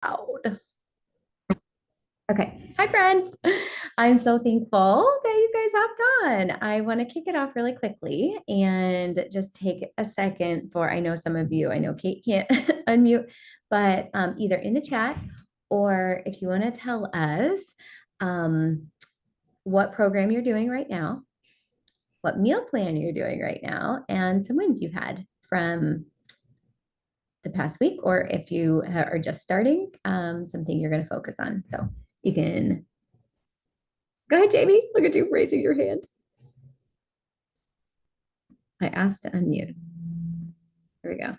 loud. Okay. Hi, friends. I'm so thankful that you guys hopped on. I want to kick it off really quickly and just take a second for, I know some of you, I know Kate can't unmute, but either in the chat or if you want to tell us um, what program you're doing right now, what meal plan you're doing right now, and some wins you've had from the past week, or if you are just starting, something you're going to focus on. So you can go ahead, Jamie. Look at you raising your hand. I asked to unmute. Here we go.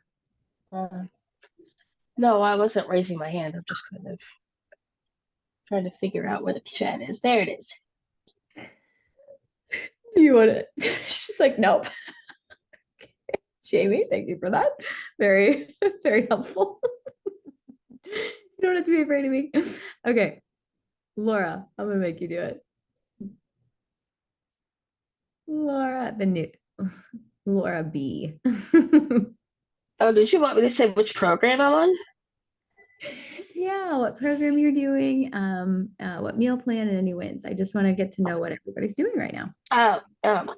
No, I wasn't raising my hand. I'm just kind of trying to figure out where the chat is. There it is. You want it? She's like, nope. Jamie, thank you for that. Very, very helpful. You don't have to be afraid of me. Okay. Laura, I'm going to make you do it. Laura, the new Laura B. Oh, did you want me to say which program I'm on? Yeah, what program you're doing, what meal plan and any wins. I just want to get to know what everybody's doing right now.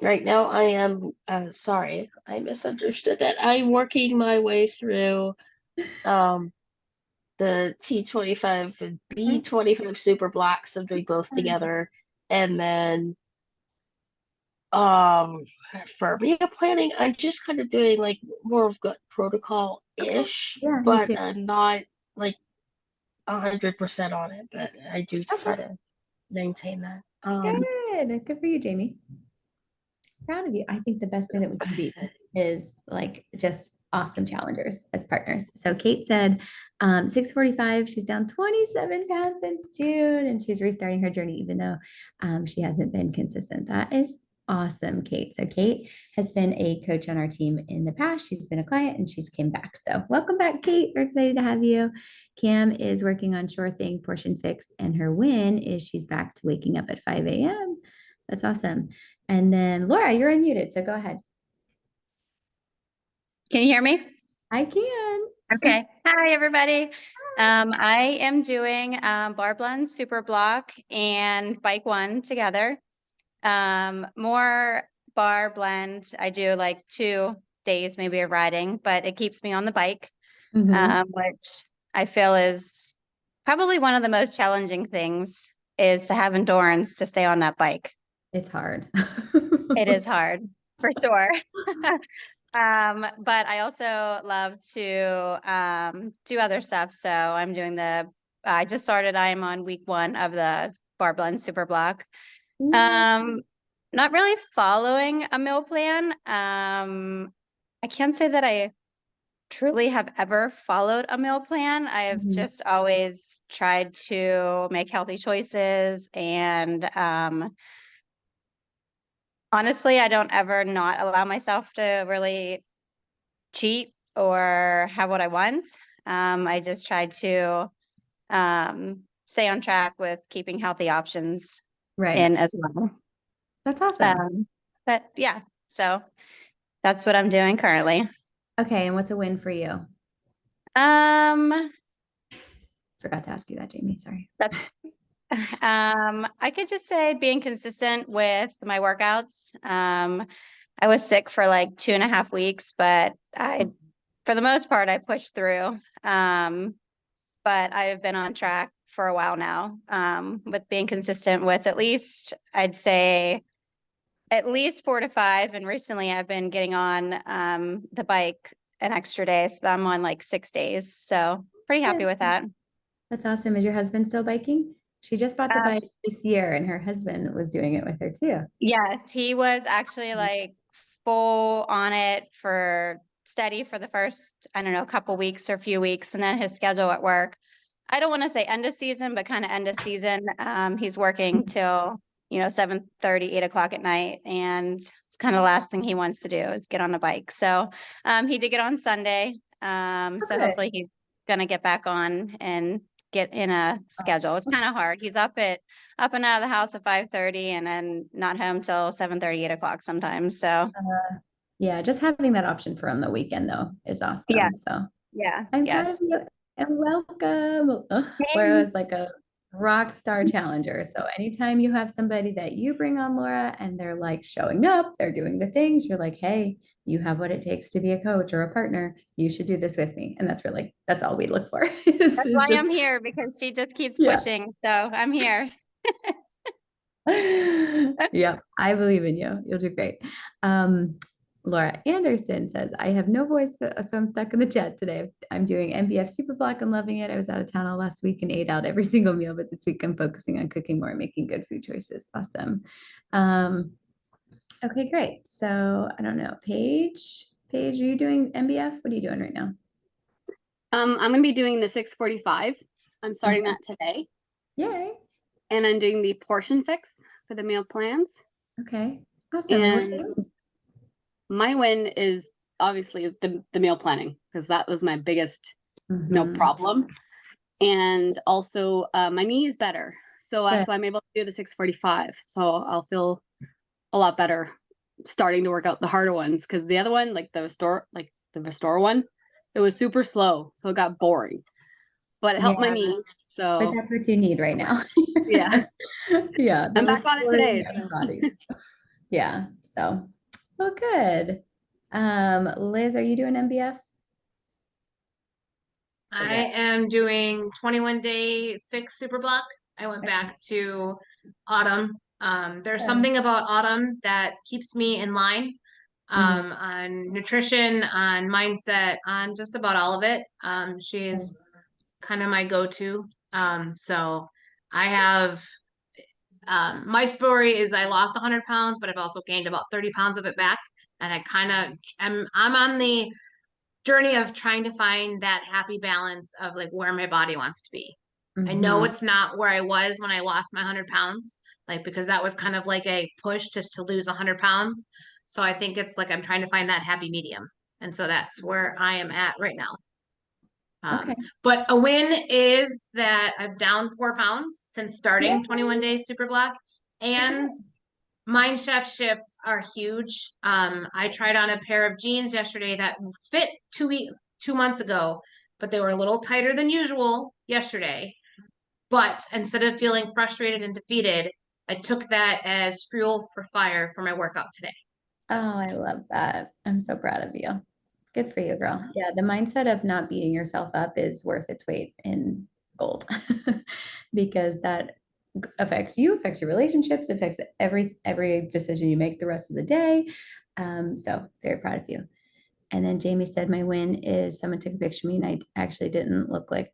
Right now I am, sorry, I misunderstood that. I'm working my way through the T25 and B25 super blocks. I'm doing both together. And then for meal planning, I'm just kind of doing like more of gut protocol-ish, Okay. Yeah, me but too. I'm not like 100% on it, but I do try Okay. to maintain that. Good for you, Jamie. Proud of you. I think the best thing that we can be is like just awesome challengers as partners. So Kate said 6:45, she's down 27 pounds since June and she's restarting her journey, even though she hasn't been consistent. That is awesome, Kate. So Kate has been a coach on our team in the past. She's been a client and she's came back. So welcome back, Kate. We're excited to have you. Cam is working on Sure Thing Portion Fix, and her win is she's back to waking up at 5 a.m. That's awesome. And then Laura, you're unmuted, so go ahead. Can you hear me? I can. Okay. Hi, everybody. I am doing bar blend, super block, and bike one together. More bar blend. I do like 2 days maybe of riding, but it keeps me on the bike, which I feel is probably one of the most challenging things is to have endurance to stay on that bike. It's hard. It is hard for sure. But I also love to do other stuff. So I'm doing I just started, I'm on week 1 of the bar blend super block. Not really following a meal plan. I can't say that I truly have ever followed a meal plan. I've just always tried to make healthy choices and honestly, I don't ever not allow myself to really cheat or have what I want. I just try to stay on track with keeping healthy options in as well. That's awesome. But yeah, so that's what I'm doing currently. Okay, and what's a win for you? Forgot to ask you that, Jamie. Sorry. I could just say being consistent with my workouts. I was sick for like 2.5 weeks, but for the most part, I pushed through. But I've been on track for a while now, with being consistent with I'd say at least 4 to 5. And recently I've been getting on, the bike an extra day. So I'm on like 6 days. So pretty happy with that. That's awesome. Is your husband still biking? She just bought the bike this year and her husband was doing it with her too. Yes, he was actually like full on it for steady for the first, I don't know, couple weeks or a few weeks. And then his schedule at work, I don't want to say end of season, but kind of end of season. He's working till, 7:30, 8 o'clock at night. And it's kind of the last thing he wants to do is get on a bike. So he did get on Sunday. So hopefully he's going to get back on and get in a schedule. It's kind of hard. He's up and out of the house at 5:30 and then not home till 7:30, 8 o'clock sometimes. So yeah, just having that option for on the weekend though is awesome. Yeah. So yeah, I'm yes. proud of you. and welcome. Laura is like a rock star challenger. So anytime you have somebody that you bring on, Laura, and they're like showing up, they're doing the things, you're like, hey, you have what it takes to be a coach or a partner. You should do this with me. And that's all we look for. That's why I'm here, because she just keeps pushing. So I'm here. Yeah, I believe in you. You'll do great. Laura Anderson says, I have no voice, so I'm stuck in the chat today. I'm doing MBF Super Block and loving it. I was out of town all last week and ate out every single meal, but this week I'm focusing on cooking more and making good food choices. Awesome. Okay, great. So I don't know, Paige, are you doing MBF? What are you doing right now? I'm going to be doing the 645. I'm starting that today. Yay. And I'm doing the portion fix for the meal plans. Okay, awesome. And my win is obviously the meal planning, because that was my biggest problem. And also my knee is better. So that's why I'm able to do the 645. So I'll feel a lot better starting to work out the harder ones, because the other one, like the restore one, it was super slow. So it got boring. But it helped my knee. So but that's what you need right now. Yeah. Yeah. I'm back on it today. Yeah. So, well, good. Liz, are you doing MBF? I am doing 21-day fix super block. I went back to autumn. There's something about autumn that keeps me in line on nutrition, on mindset, on just about all of it. She's kind of my go-to. So I have my story is I lost 100 pounds, but I've also gained about 30 pounds of it back. And I'm on the journey of trying to find that happy balance of like where my body wants to be. I know it's not where I was when I lost my 100 pounds, like, because that was kind of like a push just to lose 100 pounds. So I think it's like I'm trying to find that happy medium. And so that's where I am at right now. But a win is that I've down 4 pounds since starting 21-day super block, and mind chef shifts are huge. I tried on a pair of jeans yesterday that fit 2 months ago, but they were a little tighter than usual yesterday. But instead of feeling frustrated and defeated, I took that as fuel for fire for my workout today. Oh, I love that. I'm so proud of you. Good for you, girl. Yeah, the mindset of not beating yourself up is worth its weight in gold because that affects you, affects your relationships, affects every decision you make the rest of the day. So very proud of you. And then Jamie said, my win is someone took a picture of me and I actually didn't look like,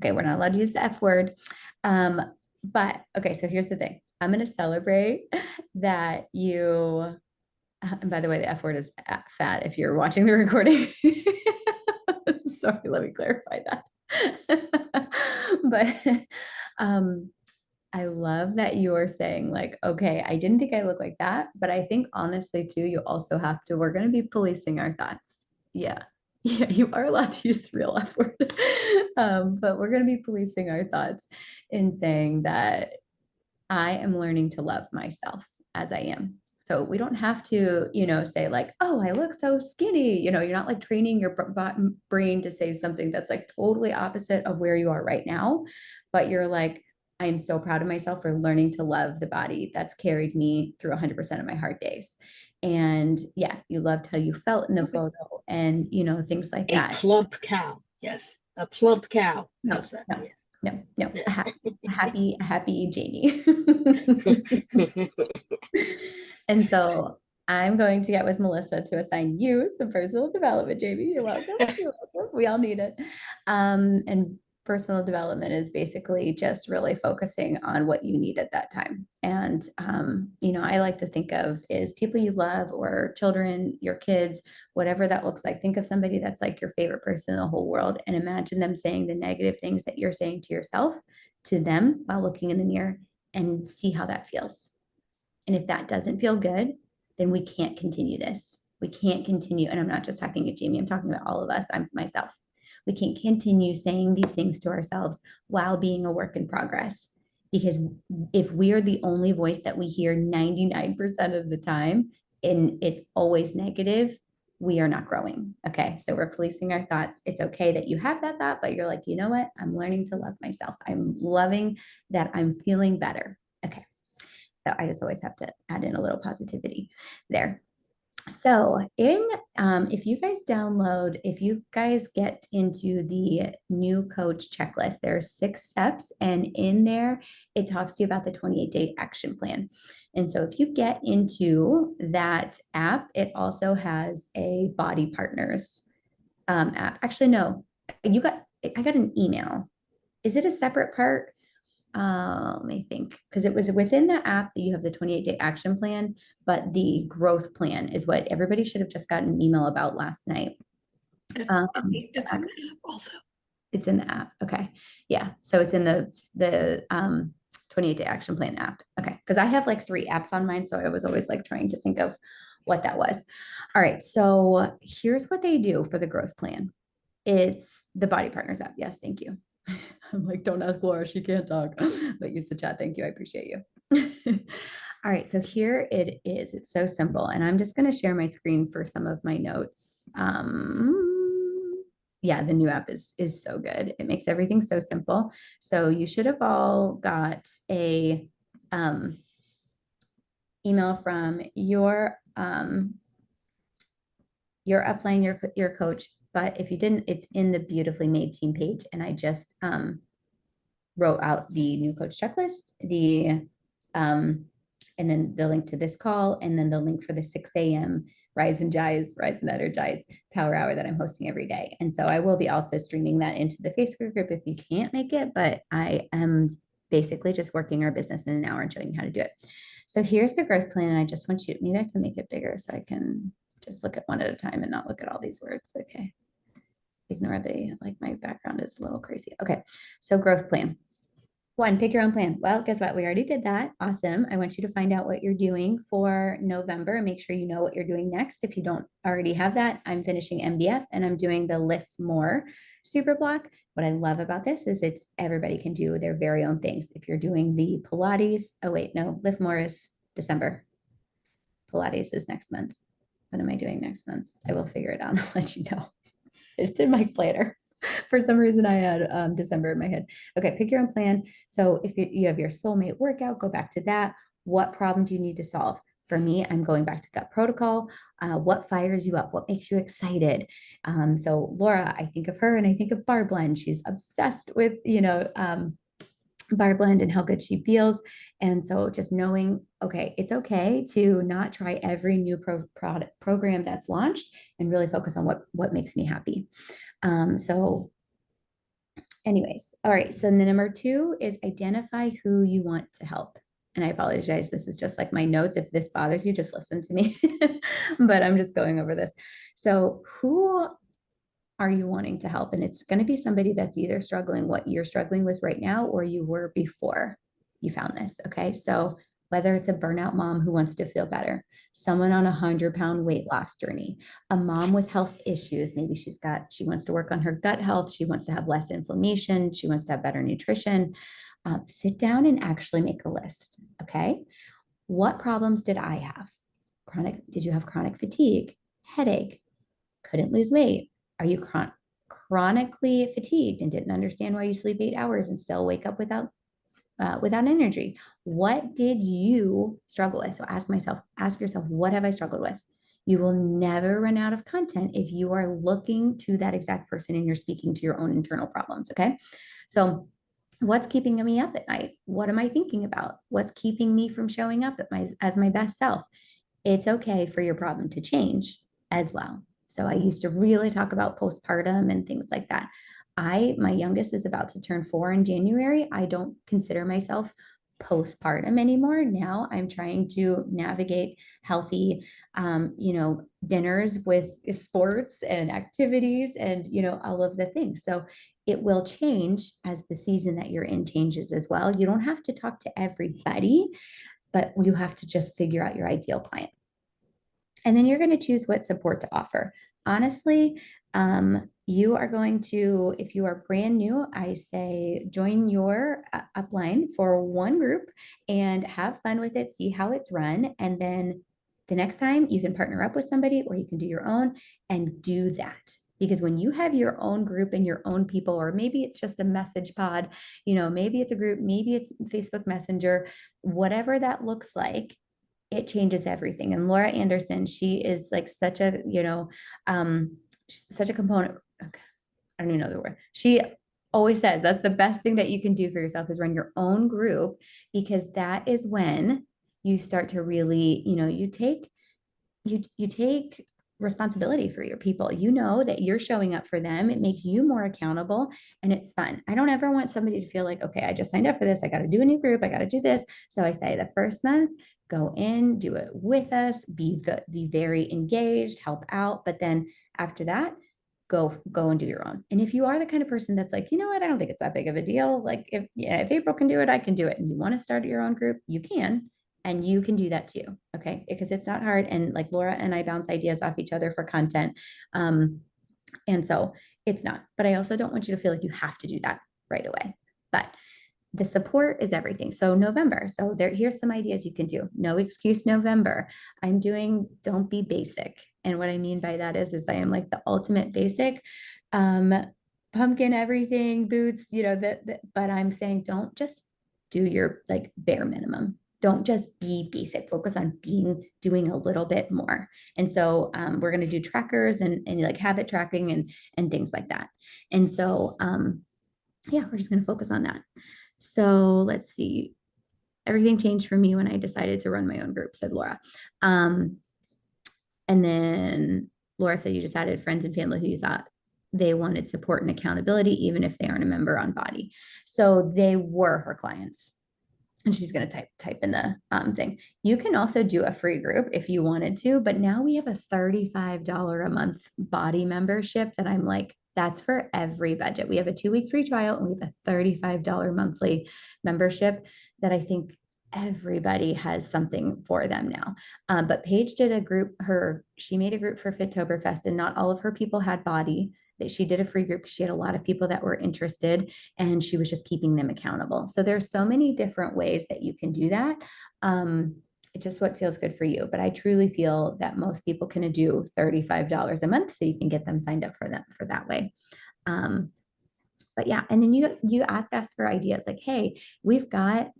okay, we're not allowed to use the F word. But okay, so here's the thing. I'm going to celebrate that you, and by the way, the F word is fat if you're watching the recording. Sorry, let me clarify that. But I love that you're saying like, okay, I didn't think I looked like that, but I think honestly too, you also have to, we're going to be policing our thoughts. Yeah. Yeah, you are allowed to use the real F word. But we're going to be policing our thoughts in saying that I am learning to love myself as I am. So we don't have to, say like, oh, I look so skinny. You're not like training your brain to say something that's like totally opposite of where you are right now. But you're like, I am so proud of myself for learning to love the body that's carried me through 100% of my hard days. And yeah, you loved how you felt in the photo and, things like that. A plump cow. Yes. A plump cow. No, How's that? No, a happy Jamie. And so I'm going to get with Melissa to assign you some personal development, Jamie. You're welcome. You're welcome. We all need it. And personal development is basically just really focusing on what you need at that time. And, I like to think of is people you love or children, your kids, whatever that looks like. Think of somebody that's like your favorite person in the whole world and imagine them saying the negative things that you're saying to yourself, to them while looking in the mirror and see how that feels. And if that doesn't feel good, then we can't continue this. We can't continue. And I'm not just talking to Jamie, I'm talking about all of us. I'm myself. We can't continue saying these things to ourselves while being a work in progress. Because if we are the only voice that we hear 99% of the time, and it's always negative, we are not growing. Okay. So we're policing our thoughts. It's okay that you have that thought, but you're like, you know what? I'm learning to love myself. I'm loving that I'm feeling better. Okay. So I just always have to add in a little positivity there. So if you guys get into the new coach checklist, there are 6 steps, and in there it talks to you about the 28-day action plan. And so if you get into that app, it also has a Body Partners app. Actually, no, I got an email. Is it a separate part? Let me think, because it was within the app that you have the 28-day action plan, but the growth plan is what everybody should have just gotten an email about last night. It's in the app also. It's in the app. Okay. Yeah. So it's in the 28-day action plan app. Okay. Because I have like 3 apps on mine. So I was always like trying to think of what that was. All right. So here's what they do for the growth plan. It's the Body Partners app. Yes. Thank you. I'm like, don't ask Laura, she can't talk, but use the chat. Thank you. I appreciate you. All right. So here it is. It's so simple. And I'm just going to share my screen for some of my notes. Yeah, the new app is so good. It makes everything so simple. So you should have all got a email from your upline, your coach. But if you didn't, it's in the beautifully made team page. And I just wrote out the new coach checklist, and then the link to this call, and then the link for the 6 a.m. Rise and Energize Power Hour that I'm hosting every day. And so I will be also streaming that into the Facebook group if you can't make it, but I am basically just working our business in an hour and showing you how to do it. So here's the growth plan. And I just want you, maybe I can make it bigger so I can just look at one at a time and not look at all these words. Okay. Ignore my background is a little crazy. Okay. So growth plan. 1, pick your own plan. Well, guess what? We already did that. Awesome. I want you to find out what you're doing for November and make sure you know what you're doing next. If you don't already have that, I'm finishing MBF and I'm doing the Lift More super block. What I love about this is everybody can do their very own things. If you're doing the Pilates, oh wait, no, Lift More is December. Pilates is next month. What am I doing next month? I will figure it out. I'll let you know. It's in my planner. For some reason, I had December in my head. Okay, pick your own plan. So if you have your soulmate workout, go back to that. What problem do you need to solve? For me, I'm going back to gut protocol. What fires you up? What makes you excited? So Laura, I think of her and I think of Bar Blend. She's obsessed with, Bar Blend and how good she feels. And so just knowing, okay, it's okay to not try every new program that's launched and really focus on what makes me happy. So anyways, all right. So the number 2 is identify who you want to help. And I apologize. This is just like my notes. If this bothers you, just listen to me, but I'm just going over this. So who are you wanting to help? And it's going to be somebody that's either struggling what you're struggling with right now, or you were before you found this. Okay. So whether it's a burnout mom who wants to feel better, someone on 100-pound weight loss journey, a mom with health issues. Maybe she wants to work on her gut health. She wants to have less inflammation. She wants to have better nutrition. Sit down and actually make a list. Okay. What problems did I have? Did you have chronic fatigue, headache, couldn't lose weight? Are you chronically fatigued and didn't understand why you sleep 8 hours and still wake up without energy? What did you struggle with? So ask yourself, what have I struggled with? You will never run out of content if you are looking to that exact person and you're speaking to your own internal problems. Okay. So what's keeping me up at night? What am I thinking about? What's keeping me from showing up as my best self? It's okay for your problem to change as well. So I used to really talk about postpartum and things like that. My youngest is about to turn 4 in January. I don't consider myself postpartum anymore. Now I'm trying to navigate healthy, dinners with sports and activities and, all of the things. So it will change as the season that you're in changes as well. You don't have to talk to everybody, but you have to just figure out your ideal client. And then you're going to choose what support to offer. Honestly, you are going to, if you are brand new, I say join your upline for one group and have fun with it, see how it's run, and then The next time you can partner up with somebody or you can do your own and do that. Because when you have your own group and your own people, or maybe it's just a message pod, maybe it's a group, maybe it's Facebook Messenger, whatever that looks like, it changes everything. And Laura Anderson, she is like such a, such a component. Okay, I don't even know the word. She always says that's the best thing that you can do for yourself is run your own group, because that is when you start to really, you take responsibility for your people. You know that you're showing up for them. It makes you more accountable and it's fun. I don't ever want somebody to feel like, okay, I just signed up for this. I got to do a new group. I got to do this. So I say the first month, go in, do it with us, be very engaged, help out. But then after that, go and do your own. And if you are the kind of person that's like, you know what, I don't think it's that big of a deal. Like if April can do it, I can do it. And you want to start your own group, you can. And you can do that too. Okay. Because it's not hard. And like Laura and I bounce ideas off each other for content. And so it's not, but I also don't want you to feel like you have to do that right away. But the support is everything. So November. So here's some ideas you can do. No excuse November. I'm doing don't be basic. And what I mean by that is I am like the ultimate basic. Pumpkin, everything, boots, but I'm saying don't just do your like bare minimum. Don't just be basic, focus on doing a little bit more. And so we're going to do trackers and like habit tracking and things like that. And so, yeah, we're just going to focus on that. So let's see. Everything changed for me when I decided to run my own group, said Laura. And then Laura said you just added friends and family who you thought they wanted support and accountability, even if they aren't a member on Body. So they were her clients. And she's going to type in the thing. You can also do a free group if you wanted to, but now we have a $35 a month Body membership that I'm like, that's for every budget. We have a 2-week free trial and we have a $35 monthly membership that I think everybody has something for them now. But Paige did a group, she made a group for Fittoberfest and not all of her people had Body. That she did a free group because she had a lot of people that were interested and she was just keeping them accountable. So there's so many different ways that you can do that. It's just what feels good for you. But I truly feel that most people can do $35 a month so you can get them signed up for that way. But yeah, and then you ask us for ideas like, hey, we've got,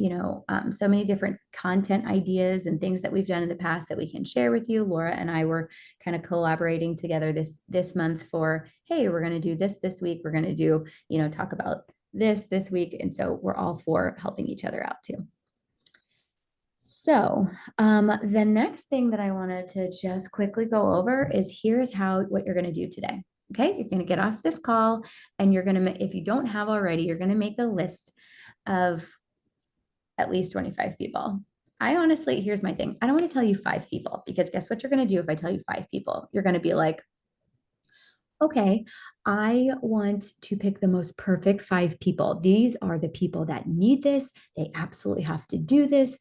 so many different content ideas and things that we've done in the past that we can share with you. Laura and I were kind of collaborating together this month for, hey, we're going to do this week. We're going to do, talk about this week. And so we're all for helping each other out too. So the next thing that I wanted to just quickly go over is here's what you're going to do today. Okay, you're going to get off this call and you're going to, if you don't have already, you're going to make a list of at least 25 people. I honestly, here's my thing. I don't want to tell you 5 people because guess what you're going to do if I tell you 5 people? You're going to be like, okay, I want to pick the most perfect 5 people. These are the people that need this. They absolutely have to do this,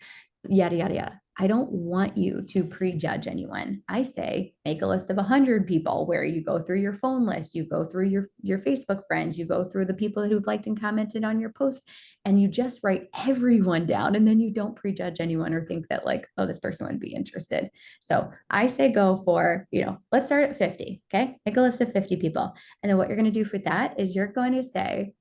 yada, yada, yada. I don't want you to prejudge anyone. I say, make a list of 100 people where you go through your phone list, you go through your Facebook friends, you go through the people who've liked and commented on your posts, and you just write everyone down. And then you don't prejudge anyone or think that like, oh, this person would be interested. So I say go for, let's start at 50. Okay. Make a list of 50 people. And then what you're going to do for that is you're going to say,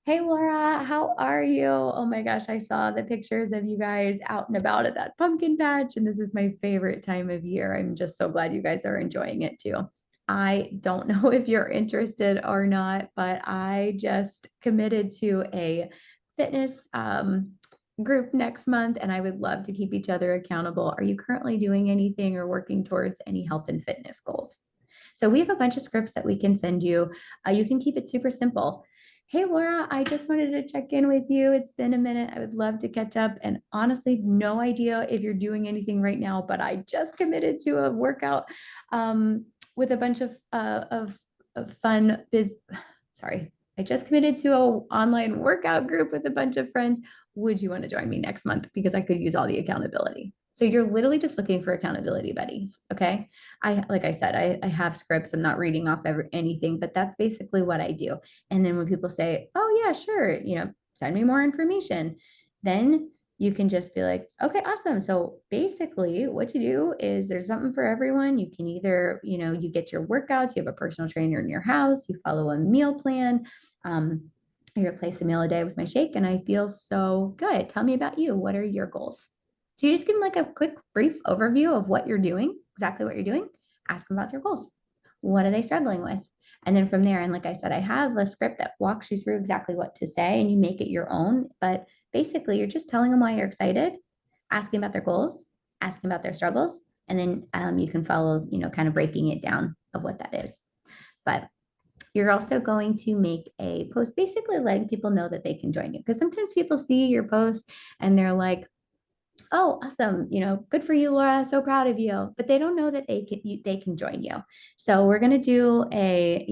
hey, Laura, how are you? Oh my gosh, I saw the pictures of you guys out and about at that pumpkin patch. And this is my favorite time of year. I'm just so glad you guys are enjoying it too. I don't know if you're interested or not, but I just committed to a fitness group next month and I would love to keep each other accountable. Are you currently doing anything or working towards any health and fitness goals? So we have a bunch of scripts that we can send you. You can keep it super simple. Hey, Laura, I just wanted to check in with you. It's been a minute. I would love to catch up. And honestly, no idea if you're doing anything right now, but I just committed to a workout with a bunch of fun sorry. I just committed to an online workout group with a bunch of friends. Would you want to join me next month? Because I could use all the accountability. So you're literally just looking for accountability buddies. Okay. Like I said, I have scripts. I'm not reading off anything, but that's basically what I do. And then when people say, oh yeah, sure, send me more information, then you can just be like, okay, awesome. So basically what you do is there's something for everyone. You can either, you get your workouts, you have a personal trainer in your house, you follow a meal plan. I replace a meal a day with my shake and I feel so good. Tell me about you. What are your goals? So you just give them like a quick, brief overview of what you're doing, exactly what you're doing. Ask them about their goals. What are they struggling with? And then from there, and like I said, I have a script that walks you through exactly what to say and you make it your own. But basically, you're just telling them why you're excited, asking about their goals, asking about their struggles, and then you can follow, kind of breaking it down of what that is. But you're also going to make a post basically letting people know that they can join you. Because sometimes people see your post and they're like, oh, awesome, good for you, Laura, so proud of you. But they don't know that they can join you. So we're going to do a,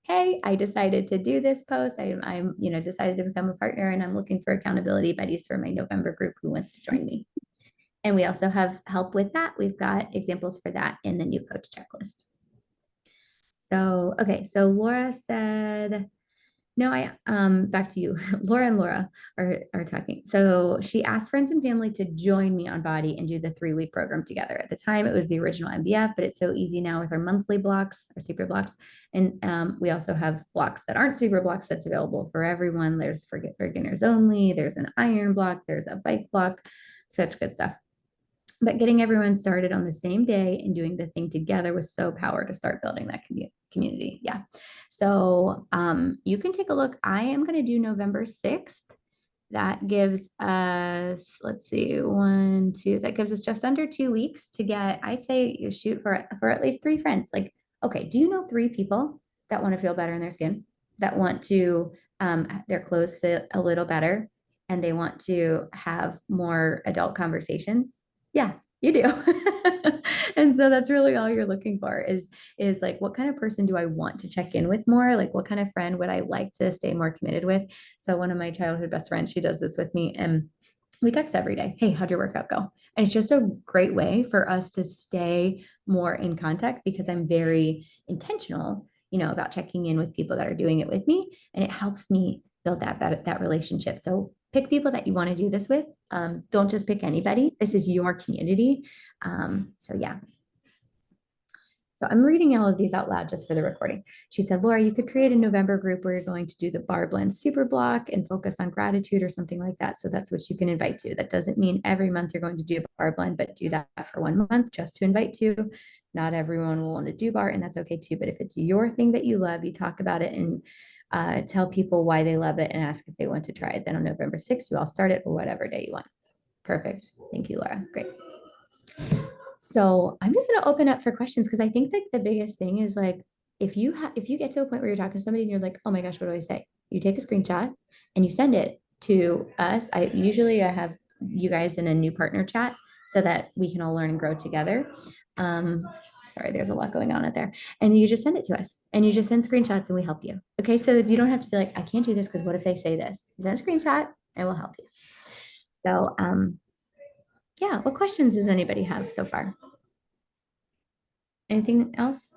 hey, I decided to do this post. I'm decided to become a partner and I'm looking for accountability buddies for my November group who wants to join me. And we also have help with that. We've got examples for that in the new coach checklist. So, okay. So Laura said, no, back to you. Laura and Laura are talking. So she asked friends and family to join me on Body and do the 3-week program together. At the time, it was the original MBF, but it's so easy now with our monthly blocks, our super blocks. And we also have blocks that aren't super blocks that's available for everyone. There's for beginners only, there's an iron block, there's a bike block, such good stuff. But getting everyone started on the same day and doing the thing together was so power to start building that community. Yeah. So you can take a look. I am going to do November 6th. That gives us, let's see, 1, 2, that gives us just under 2 weeks to get, I say you shoot for at least 3 friends. Like, okay, do you know 3 people that want to feel better in their skin, that want to, their clothes fit a little better, and they want to have more adult conversations? Yeah, you do. And so that's really all you're looking for is like, what kind of person do I want to check in with more? Like, what kind of friend would I like to stay more committed with? So one of my childhood best friends, she does this with me, and we text every day. Hey, how'd your workout go? And it's just a great way for us to stay more in contact because I'm very intentional, about checking in with people that are doing it with me, and it helps me build that relationship. So pick people that you want to do this with. Don't just pick anybody. This is your community. So yeah. So I'm reading all of these out loud just for the recording. She said, Laura, you could create a November group where you're going to do the bar blend super block and focus on gratitude or something like that. So that's what you can invite to. That doesn't mean every month you're going to do a bar blend, but do that for 1 month just to invite to. Not everyone will want to do bar, and that's okay too. But if it's your thing that you love, you talk about it and tell people why they love it and ask if they want to try it. Then on November 6th, you all start it or whatever day you want. Perfect. Thank you, Laura. Great. So I'm just going to open up for questions because I think that the biggest thing is like, if you get to a point where you're talking to somebody and you're like, oh my gosh, what do I say? You take a screenshot and you send it to us. I have you guys in a new partner chat so that we can all learn and grow together. Sorry, there's a lot going on out there. And you just send it to us and you just send screenshots and we help you. Okay. So you don't have to be like, I can't do this because what if they say this? You send a screenshot and we'll help you. So, yeah, what questions does anybody have so far? Anything else?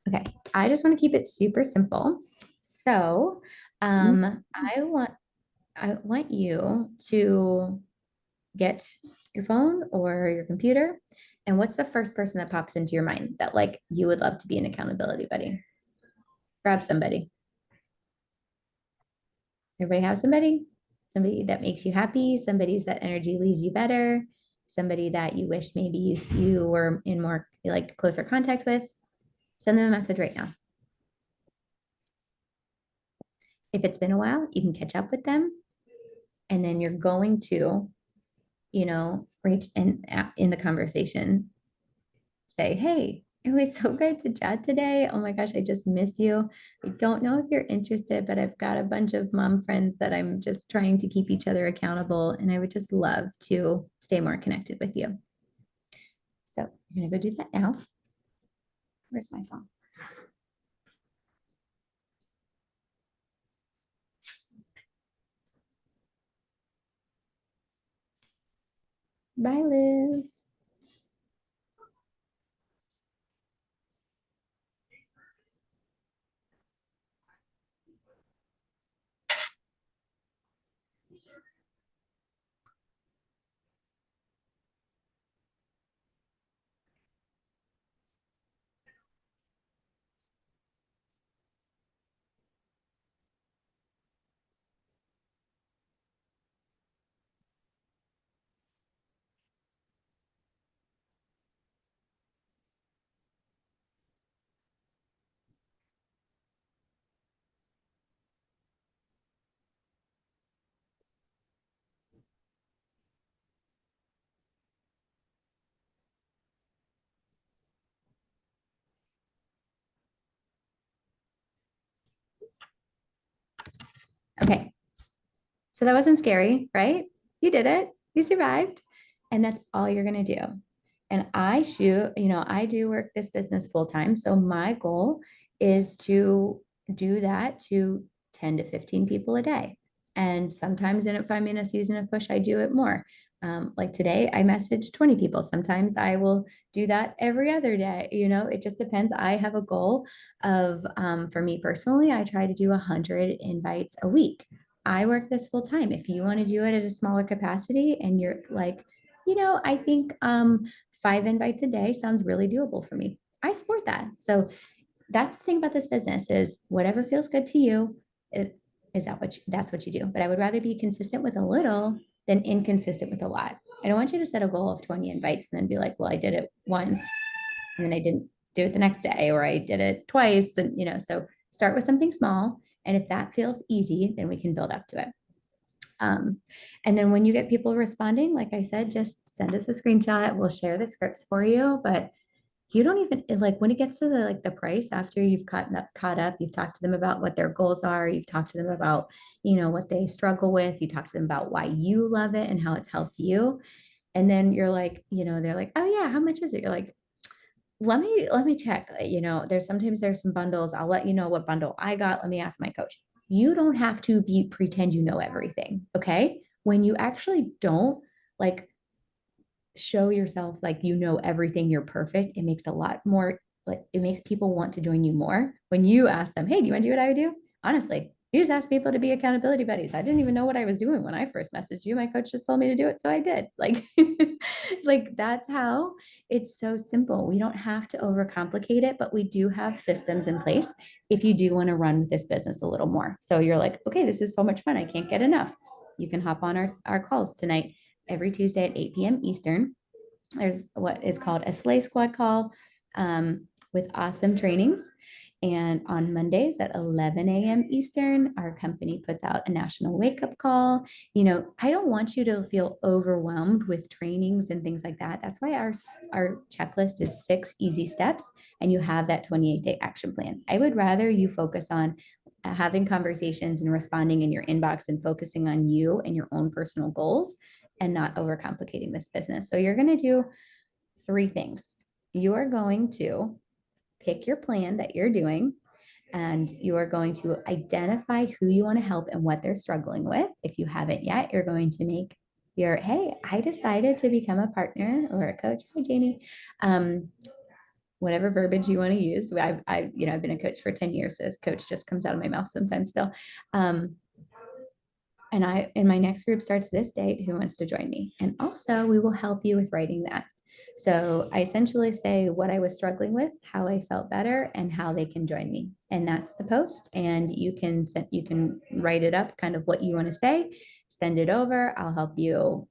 Okay, I just want to keep it super simple. So, I want you to get your phone or your computer, and what's the first person that pops into your mind that like you would love to be an accountability buddy? Grab somebody. Everybody have somebody? Somebody that makes you happy, somebody's that energy leaves you better, somebody that you wish maybe you were in more like closer contact with. Send them a message right now. If it's been a while, you can catch up with them. And then you're going to, reach in the conversation, say, hey, it was so great to chat today. Oh my gosh, I just miss you. I don't know if you're interested, but I've got a bunch of mom friends that I'm just trying to keep each other accountable. And I would just love to stay more connected with you. So you're gonna go do that now. Where's my phone? Bye, Liz. Okay. So that wasn't scary, right? You did it. You survived. And that's all you're going to do. And I do work this business full time. So my goal is to do that to 10 to 15 people a day. And sometimes if I'm in a season of push, I do it more. Like today, I messaged 20 people. Sometimes I will do that every other day. It just depends. I have a goal of, for me personally, I try to do 100 invites a week. I work this full time. If you want to do it at a smaller capacity and you're like, I think 5 invites a day sounds really doable for me. I support that. So that's the thing about this business is whatever feels good to you, that's what you do. But I would rather be consistent with a little than inconsistent with a lot. I don't want you to set a goal of 20 invites and then be like, well, I did it once and then I didn't do it the next day, or I did it twice. And, so start with something small. And if that feels easy, then we can build up to it. And then when you get people responding, like I said, just send us a screenshot. We'll share the scripts for you, but you don't even like when it gets to the price after you've caught up, you've talked to them about what their goals are. You've talked to them about, what they struggle with. You talk to them about why you love it and how it's helped you. And then you're like, they're like, oh yeah, how much is it? You're like, let me check. There's some bundles. I'll let you know what bundle I got. Let me ask my coach. You don't have to pretend you know everything. Okay. When you actually don't like show yourself like you know everything, you're perfect, it makes a lot more, like it makes people want to join you more when you ask them, hey, do you want to do what I would do? Honestly, you just ask people to be accountability buddies. I didn't even know what I was doing when I first messaged you. My coach just told me to do it, so I did. Like like that's how it's so simple. We don't have to overcomplicate it, but we do have systems in place if you do want to run with this business a little more. So you're like, okay, this is so much fun, I can't get enough. You can hop on our calls tonight every Tuesday at 8 p.m. Eastern. There's what is called a Slay Squad call with awesome trainings. And on Mondays at 11 a.m. Eastern, our company puts out a national wake up call. I don't want you to feel overwhelmed with trainings and things like that. That's why our checklist is 6 easy steps and you have that 28-day action plan. I would rather you focus on having conversations and responding in your inbox and focusing on you and your own personal goals and not overcomplicating this business. So you're going to do 3 things. You are going to pick your plan that you're doing, and you are going to identify who you want to help and what they're struggling with. If you haven't yet, you're going to make your, hey, I decided to become a partner or a coach. Hi, Janie. Whatever verbiage you want to use. I've been a coach for 10 years, so coach just comes out of my mouth sometimes still. And my next group starts this date. Who wants to join me? And also we will help you with writing that. So I essentially say what I was struggling with, how I felt better, and how they can join me. And that's the post. And you can write it up, kind of what you want to say, send it over. I'll help you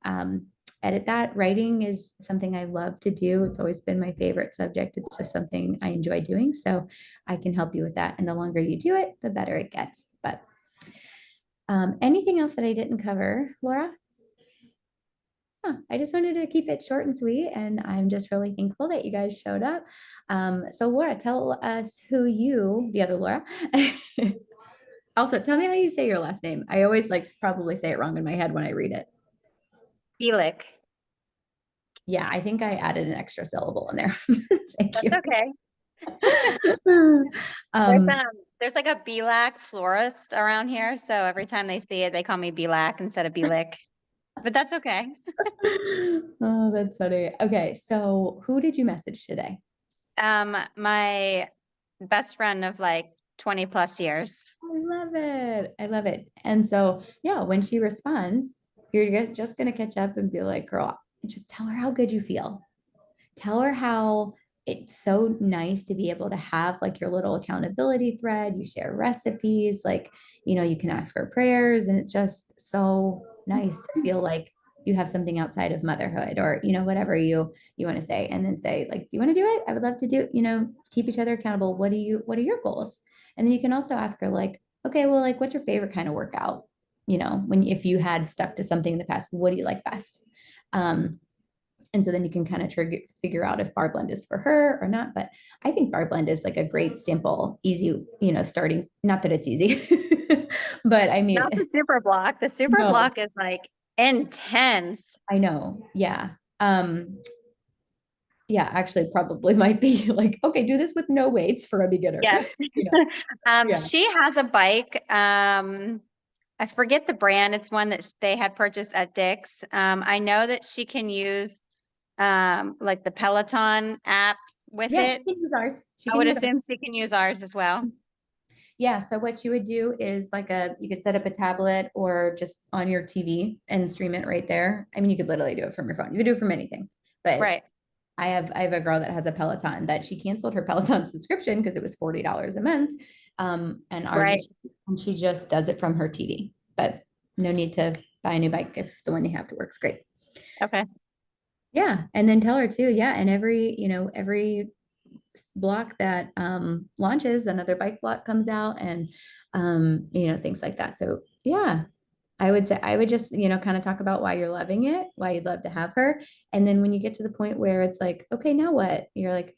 edit that. Writing is something I love to do. It's always been my favorite subject. It's just something I enjoy doing. So I can help you with that. And the longer you do it, the better it gets. But anything else that I didn't cover, Laura? I just wanted to keep it short and sweet, and I'm just really thankful that you guys showed up. So Laura, tell us the other Laura. Also, tell me how you say your last name. I always probably say it wrong in my head when I read it. Bielik. Yeah, I think I added an extra syllable in there. Thank you. That's okay. There's like a Bilac florist around here, so every time they see it, they call me Bilac instead of Bielik. But that's okay. Oh, that's funny. Okay, so who did you message today? My best friend of like 20 plus years. I love it. I love it. And so, yeah, when she responds, just going to catch up and be like, girl, just tell her how good you feel. Tell her how it's so nice to be able to have like your little accountability thread. You share recipes, like, you can ask for prayers, and it's just so nice to feel like you have something outside of motherhood, or, whatever you want to say, and then say like, do you want to do it? I would love to do, keep each other accountable. What are your goals? And then you can also ask her like, okay, well, like, what's your favorite kind of workout? If you had stuck to something in the past, what do you like best? And so then you can kind of figure out if bar blend is for her or not. But I think bar blend is like a great, simple, easy, starting. Not that it's easy, but I mean, Not the super block. The super No. block is like intense. I know. Yeah. Yeah, actually probably might be like, okay, do this with no weights for a beginner. Yes. Yeah. She has a bike. I forget the brand. It's one that they had purchased at Dick's. I know that she can use like the Peloton app with Yeah, it. she can use ours. I would assume she can use ours as well. Yeah. So what you would do is you could set up a tablet or just on your TV and stream it right there. I mean, you could literally do it from your phone. You could do it from anything, but Right. I have a girl that has a Peloton that she canceled her Peloton subscription because it was $40 a month. And ours Right. and she just does it from her TV, but no need to buy a new bike if the one you have works great. Okay. Yeah. And then tell her too. Yeah. And every block that launches, another bike block comes out, and things like that. So yeah, I would say I would just, kind of talk about why you're loving it, why you'd love to have her. And then when you get to the point where it's like, okay, now what? You're like,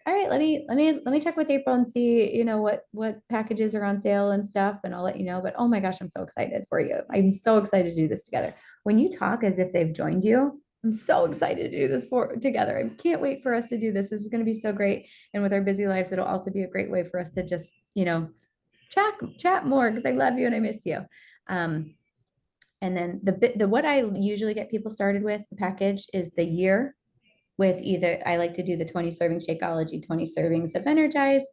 all right, let me check with April and see, what packages are on sale and stuff, and I'll let you know. But oh my gosh, I'm so excited for you. I'm so excited to do this together. When you talk as if they've joined you, I'm so excited to do this together. I can't wait for us to do this. This is going to be so great. And with our busy lives, it'll also be a great way for us to just, chat more, because I love you and I miss you. And then what I usually get people started with, the package, is the year with either, I like to do the 20 serving Shakeology, 20 servings of Energize.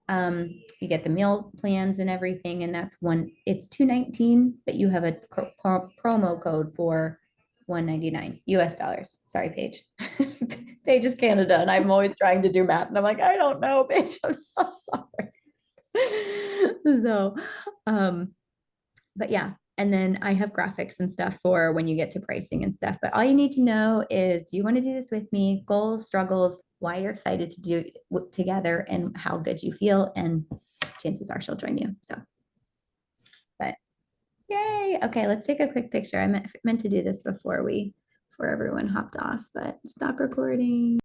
You get the meal plans and everything, and it's $219, but you have a promo code for $199 US dollars. Sorry, Paige. Paige is Canada, and I'm always trying to do math, and I'm like, I don't know, Paige. I'm so sorry. So, but yeah. And then I have graphics and stuff for when you get to pricing and stuff. But all you need to know is, do you want to do this with me? Goals, struggles, why you're excited to do it together, and how good you feel. And chances are she'll join you. So, but yay. Okay, let's take a quick picture. I meant to do this before everyone hopped off, but stop recording.